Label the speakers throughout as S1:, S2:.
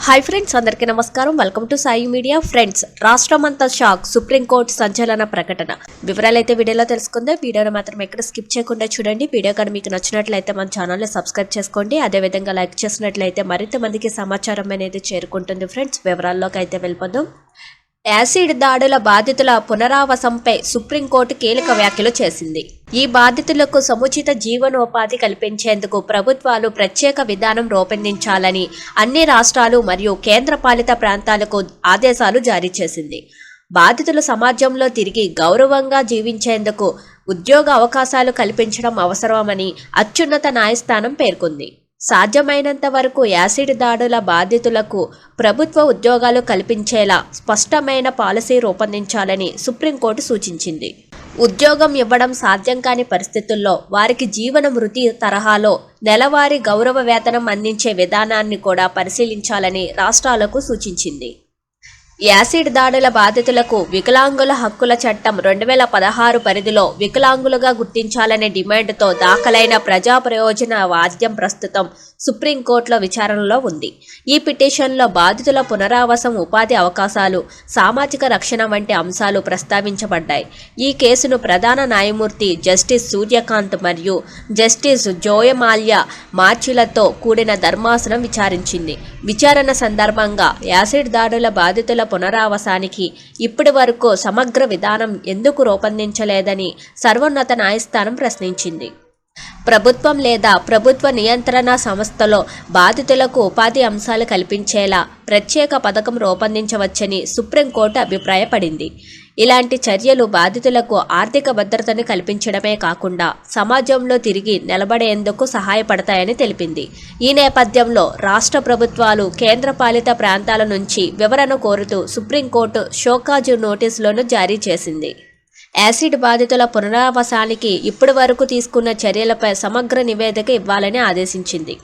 S1: Hi friends, అందరికీ నమస్కారం. Welcome to Sai media. Friends, రాష్ట్రమంతా షాక్. సుప్రీంకోర్టు సంచలన ప్రకటన. వివరాలైతే వీడియోలో తెలుసుకుందాం. వీడియోని మాత్రం ఎక్కడ స్కిప్ చేయకుండా చూడండి. వీడియో కానీ మీకు నచ్చినట్లయితే మన ఛానల్ని సబ్స్క్రైబ్ చేసుకోండి. అదేవిధంగా లైక్ చేసినట్లయితే మరింత మందికి సమాచారం అనేది చేరుకుంటుంది. ఫ్రెండ్స్, వివరాల్లోకి అయితే వెళ్ళిపోదాం. యాసిడ్ దాడుల బాధితుల పునరావాసంపై సుప్రీంకోర్టు కీలక వ్యాఖ్యలు చేసింది. ఈ బాధితులకు సముచిత జీవనోపాధి కల్పించేందుకు ప్రభుత్వాలు ప్రత్యేక విధానం రూపొందించాలని అన్ని రాష్ట్రాలు మరియు కేంద్రపాలిత ప్రాంతాలకు ఆదేశాలు జారీ చేసింది. బాధితులు సమాజంలో తిరిగి గౌరవంగా జీవించేందుకు ఉద్యోగ అవకాశాలు కల్పించడం అవసరమని అత్యున్నత న్యాయస్థానం పేర్కొంది. సాధ్యమైనంత వరకు యాసిడ్ దాడుల బాధితులకు ప్రభుత్వ ఉద్యోగాలు కల్పించేలా స్పష్టమైన పాలసీ రూపొందించాలని సుప్రీంకోర్టు సూచించింది. ఉద్యోగం ఇవ్వడం సాధ్యం కాని పరిస్థితుల్లో వారికి జీవన వృత్తి తరహాలో నెలవారీ గౌరవ వేతనం అందించే విధానాన్ని కూడా పరిశీలించాలని రాష్ట్రాలకు సూచించింది. యాసిడ్ దాడుల బాధితులకు వికలాంగుల హక్కుల చట్టం 2016 పరిధిలో వికలాంగులుగా గుర్తించాలనే డిమాండ్తో దాఖలైన ప్రజా ప్రయోజన వాద్యం ప్రస్తుతం సుప్రీంకోర్టులో విచారణలో ఉంది. ఈ పిటిషన్లో బాధితుల పునరావాసం, ఉపాధి అవకాశాలు, సామాజిక రక్షణ వంటి అంశాలు ప్రస్తావించబడ్డాయి. ఈ కేసును ప్రధాన న్యాయమూర్తి జస్టిస్ సూర్యకాంత్ మరియు జస్టిస్ జోయమాల్యా మార్చిలతో కూడిన ధర్మాసనం విచారించింది. విచారణ సందర్భంగా యాసిడ్ దాడుల బాధితుల పునరావాసానికి ఇప్పటి వరకు సమగ్ర విధానం ఎందుకు రూపొందించలేదని సర్వోన్నత న్యాయస్థానం ప్రశ్నించింది. ప్రభుత్వం లేదా ప్రభుత్వ నియంత్రణ సంస్థలో బాధితులకు ఉపాధి అంశాలు కల్పించేలా ప్రత్యేక పథకం రూపొందించవచ్చని సుప్రీంకోర్టు అభిప్రాయపడింది. ఇలాంటి చర్యలు బాధితులకు ఆర్థిక భద్రతను కల్పించడమే కాకుండా సమాజంలో తిరిగి నిలబడేందుకు సహాయపడతాయని తెలిపింది. ఈ నేపథ్యంలో రాష్ట్ర ప్రభుత్వాలు కేంద్రపాలిత ప్రాంతాల నుంచి వివరణ కోరుతూ సుప్రీంకోర్టు షోకాజు నోటీసులను జారీ చేసింది. యాసిడ్ బాధితుల పునరావాసానికి ఇప్పటి వరకు తీసుకున్న చర్యలపై సమగ్ర నివేదిక ఇవ్వాలని ఆదేశించింది.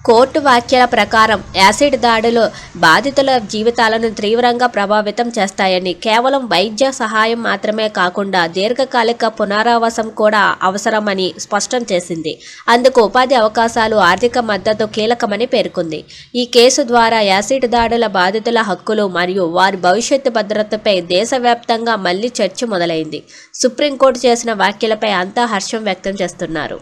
S1: కోర్టు వ్యాఖ్యల ప్రకారం యాసిడ్ దాడులు బాధితుల జీవితాలను తీవ్రంగా ప్రభావితం చేస్తాయని, కేవలం వైద్య సహాయం మాత్రమే కాకుండా దీర్ఘకాలిక పునరావాసం కూడా అవసరమని స్పష్టం చేసింది. అందుకు ఉపాధి అవకాశాలు, ఆర్థిక మద్దతు కీలకమని పేర్కొంది. ఈ కేసు ద్వారా యాసిడ్ దాడుల బాధితుల హక్కులు మరియు వారి భవిష్యత్తు భద్రతపై దేశవ్యాప్తంగా మళ్లీ చర్చ మొదలైంది. సుప్రీంకోర్టు చేసిన వ్యాఖ్యలపై అంతా హర్షం వ్యక్తం చేస్తున్నారు.